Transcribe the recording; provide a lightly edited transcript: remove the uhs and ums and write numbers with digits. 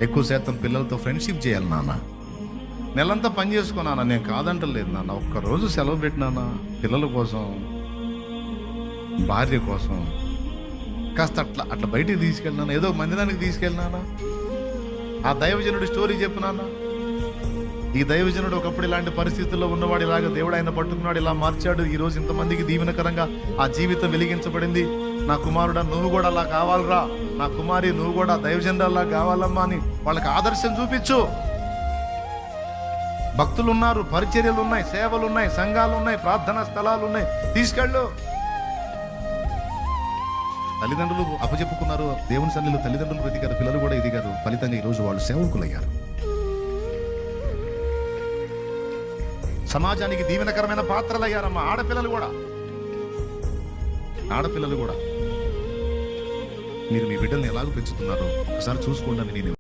ఎక్కువ శాతం పిల్లలతో ఫ్రెండ్షిప్ చేయాలి నాన్న. నెలంతా పని చేసుకున్నానా, నేను కాదంటలేదు నాన్న. ఒక్కరోజు సెలవు పెట్టినానా పిల్లల కోసం, భార్య కోసం. కాస్త అట్లా అట్లా బయటికి తీసుకెళ్ళినానా, ఏదో మందిరానికి తీసుకెళ్ళినానా, ఆ దైవజనుడి స్టోరీ చెప్పినానా. ఈ దైవజనుడు ఒకప్పుడు ఇలాంటి పరిస్థితుల్లో ఉన్నవాడు, ఇలాగ దేవుడు ఆయన పట్టుకున్నాడు, ఇలా మార్చాడు, ఈ రోజు ఇంతమందికి దీవెనకరంగా ఆ జీవితం వెలిగించబడింది. నా కుమారుడా నువ్వు కూడా అలా కావాలరా, నా కుమారి నువ్వు కూడా దైవజనుడల్లా కావాలమ్మా అని వాళ్ళకి ఆదర్శం చూపించు. భక్తులు ఉన్నారు, పరిచర్యలు ఉన్నాయి, సేవలు ఉన్నాయి, సంఘాలు ఉన్నాయి, ప్రార్థనా స్థలాలు ఉన్నాయి, తీసుకెళ్ళు. తల్లిదండ్రులు అప్పచెప్పుకున్నారు దేవుని సన్నిధిలో, తల్లిదండ్రులు బ్రతికారు, పిల్లలు కూడా ఎదిగారు. ఫలితంగా ఈరోజు వాళ్ళు సేవకులయ్యారు. సమాజానికి దీవెనకరమైన పాత్రలు అయ్యారమ్మా. ఆడపిల్లలు కూడా మీరు మీ బిడ్డల్ని ఎలాగో పెంచుతున్నారో ఒకసారి చూసుకోండి అని నేను